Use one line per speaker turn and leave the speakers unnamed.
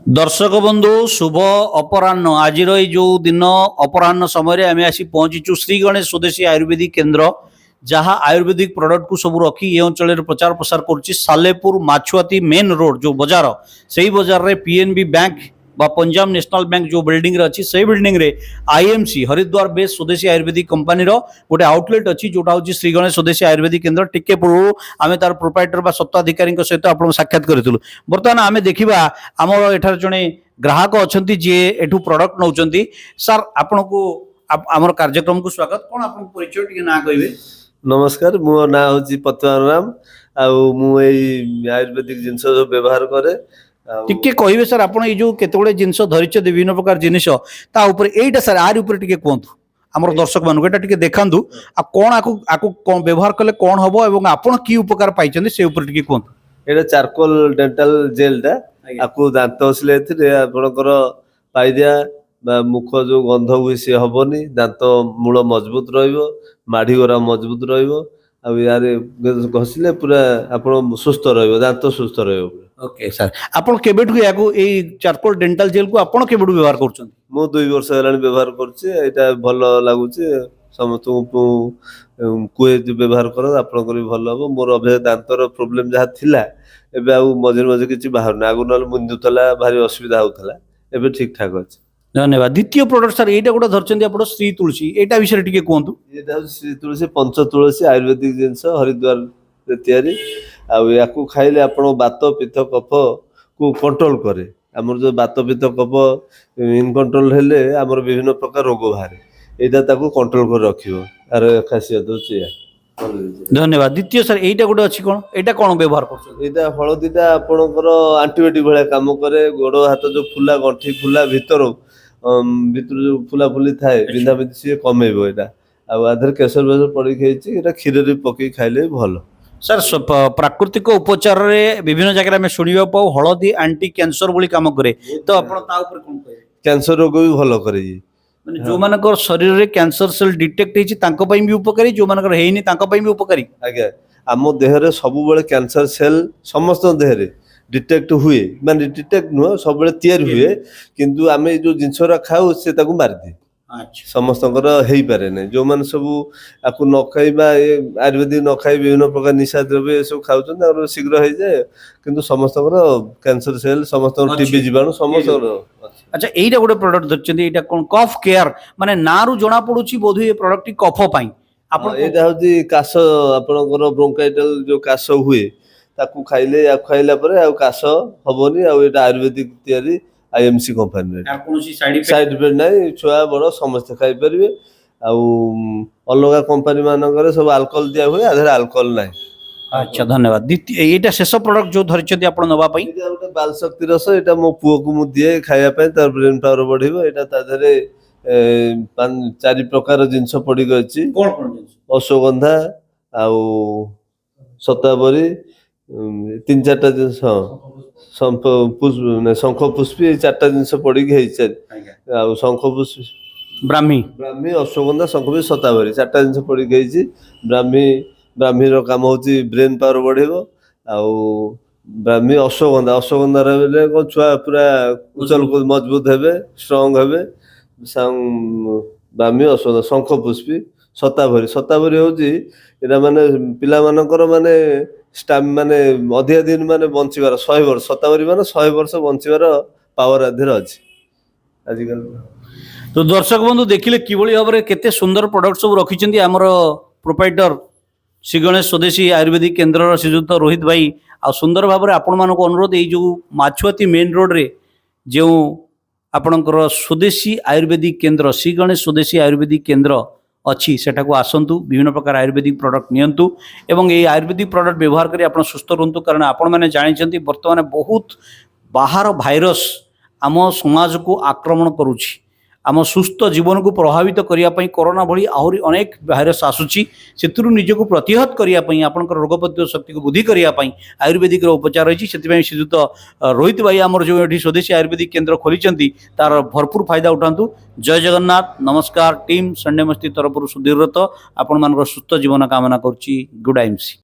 दर्शक बंधु शुभ अपराह्न आज जो दिन अपराह्न समय आम आसी पहुंचीचु श्री गणेश स्वदेशी आयुर्वेदिक केन्द्र जहाँ आयुर्वेदिक प्रोडक्ट को सब रखी ये अंचल प्रचार प्रसार कर सालेपुर माछुआती मेन रोड जो बजार से बजार रे पीएनबी बैंक बा पंजाब नेशनल बैंक जो बिल्डिंग रे अच्छी से बिल्डिंग रे आईएमसी हरिद्वार बेस स्वदेशी आयुर्वेदिक कंपनी गोटे आउटलेट अच्छी जोटा हूँ श्री गणेश स्वदेशी आयुर्वेदिक केन्द्र टिके पूर्व आम तार प्रोप्राइटर बा सत्ताधिकारी सहित आप साक्षात करूँ बर्तमान आम देखा आमर एठार जड़े ग्राहक अच्छा जी एठू प्रोडक्ट नौ सार आपण को आमर कार्यक्रम को स्वागत कौन आप परिचय टी ना कहे।
नमस्कार मो ना हूँ पतवान राम आयुर्वेदिक जिनस व्यवहार करे
टिके कहे सर आप जो केतगुड़े जिनस धरिच विभिन्न प्रकार जिनिस यहीटा सर आर उपर टिके कहतु आमर दर्शक मानक एटा टिके देखंतु आ कोन आकु कोन व्यवहार कले कोन हबो एवं आपण की उपकार पाइछन से ऊपर टिके कहतु।
एटा चारकोल डेंटल जेल टा आकु दांत असले एथिरे आपनकर पाइदिया बा मुख जो गंध हुए से हबनी दांत मूल मजबूत रहिबो माढ़ी गोरा मजबूत रहिबो आ यार घसिले पूरा आपण सुस्थ रहिबो दांत सुस्थ रहिबो।
ओके सर आपण केबेठु याकु ए चारकोल डेंटल जेल को आपण केबेठु व्यवहार करछन।
मो 2 वर्ष हेलानी व्यवहार करछि एटा भलो लागुछि समस्त कुए व्यवहार कर आपनकर भी भलो हबो मोर अभे दांतर प्रॉब्लम जहा थिला एबे आ मझे मझे किछि बाहर ना आगु नल मुंदुतला भारी असुविधा होतला एबे ठीक ठाक अछि।
धन्यवाद। द्वितीय प्रोडक्ट सर एटा गोटे धरचंदी आपण श्री तुलसी एटा विषय टिके कहतु।
एटा श्री तुलसी पंच तुलसी आयुर्वेदिक जिनस हरिद्वार रे तयारी आ याकू खाइले आपण बात पित्त कफ को कंट्रोल करे हमर जो बात पित्त कफ इन कंट्रोल हेले हमर विभिन्न प्रकार रोग बाहरे एटा ताको कंट्रोल कर रखियो आर खासियत होची।
धन्यवाद। द्वितीय सर एटा गोटे अछि कोन एटा कोन व्यवहार करछन।
एटा हळदीटा आपणकर एंटीबायोटिक भले काम करे गोड़ हाथ जो फुला गंठी फुला भीतर जो फुला फुली थाए बिंधा बिंधी से कमेबो एटा आ आधर केसर बेसर पड़ी खाइछि एटा खीर रे पके खाइले भलो।
सर प्राकृतिक उपचार रे विभिन्न जगह में शुणा पाऊ हलदी एंटी कैंसर बोली काम करे तो आपण ता ऊपर कोन कहे।
कैंसर रोग भी भलो करे
माने जो मानकर शरीर रे कैंसर सेल डिटेक्ट हेछि तांको पई भी उपकारी जो मानकर हेइनी तांको पई भी उपकारी।
आज्ञा आम देह रे सब बेले कैंसर सेल समस्त देह रे डिटेक्ट हुए माने डिटेक्ट न सब बेले तयार हुए किंतु आमे जो जिंसरा खाऊ से ताकू मार दे। अच्छा समस्तकर हेई पारे नै जो मान सब आकु न खाइबा आयुर्वेदिक न खाइ विभिन्न प्रकार निशा द्रव्य सब खाउछन और शीघ्र हे जाय किंतु समस्तकर कैंसर सेल समस्तकर टीबी जीवाणु समस्तकर।
अच्छा एइटा गोटे प्रोडक्ट धरचंदी एइटा कोन कफ केयर माने नारू जणा पडुची बोधु ए प्रोडक्ट कफ पई आपण
एटा होची काश आपनकर ब्रोंकाइटल जो काश हुए ताकू खाइले या खाइला परे आ काश हबोनी आ एटा आयुर्वेदिक तयारी आईएमसी कंपनी रे
कोनोसी साइड
इफेक्ट नै छुआ बड़ समस्त खाइ परिबे आ अलगा कंपनी मानकर सब अल्कोहल दिया हुए आधर अल्कोहल नै।
अच्छा धन्यवाद। द्वितीय एटा शेष प्रोडक्ट जो धरचंदी आपण नबा पई
एटा गोटे बाल शक्ति रस एटा मो पुओ को मु दिए खाया पे तार ब्रेन पावर बढ़िबो एटा ता धरे 4 प्रकार जिंस पड़ी गछि
कोन कोन जिंस
अश्वगंधा आ सताबरी 3-4टा जिंस शंख पुष्पी 4टा जिंस पड़ी गई आ शंख पुष्पी
ब्राह्मी
ब्राह्मी अश्वगंधा शंख पुष्पी सताबरी 4टा जिंस पड़ी गई ब्राह्मी रो काम होची ब्रेन पावर बढ़ेबो आ ब्राह्मी अश्वगंधा अश्वगंधा रे को छुआ पूरा उचल मजबूत हेबे स्ट्रांग हेबे ब्राह्मी अश्वगंधा शंख पुष्पी सताबरी होची एरा माने पिला मानकर माने माने अधिक दिन माने बंचिबार 100 वर्ष सताबरी माने 100 वर्ष बंचिबार पावर अधीर अछि आजिकल।
तो दर्शक बंधु देखिले किभली भाबरे केते सुंदर प्रोडक्ट सब रखिचंदी हमर प्रोप्राइटर श्री गणेश स्वदेशी आयुर्वेदिक केन्द्र श्रीजुक्त रोहित भाई आ सुंदर भाबरे आपण मानको अनुरोध ए जो माछुआती मेन रोड रे जो आपणकर स्वदेशी आयुर्वेदिक केन्द्र श्री गणेश स्वदेशी आयुर्वेदिक केन्द्र अच्छी सेठाको आसंतु विभिन्न प्रकार आयुर्वेदिक प्रोडक्ट नियंतु एवं ये आयुर्वेदिक प्रोडक्ट व्यवहार करी आपण सुस्थ रहंतु कारण आपण माने जानिचंती वर्तमान बहुत बाहर भाइरस आम समाज को आक्रमण करुछि आम सुस्थ जीवन को प्रभावित करिया पई कोरोना भली आहुरी अनेक भाइरस आसुछि सेतुरु निजको प्रतिहत करिया पई आपनकर रोग प्रतिरोधक शक्ति को वृद्धि करिया पई आयुर्वेदिक रो उपचार रहिछि सेति पई श्रीजुत रोहित भाई हमर जो एठी स्वदेशी आयुर्वेदिक केन्द्र खोलिचंती तार भरपूर फायदा उठांतु। जय जगन्नाथ। नमस्कार। टीम संडे मस्ती तरफ सुधीरत आपण मानकर सुस्थ जीवन कामना करछि। Good IMC.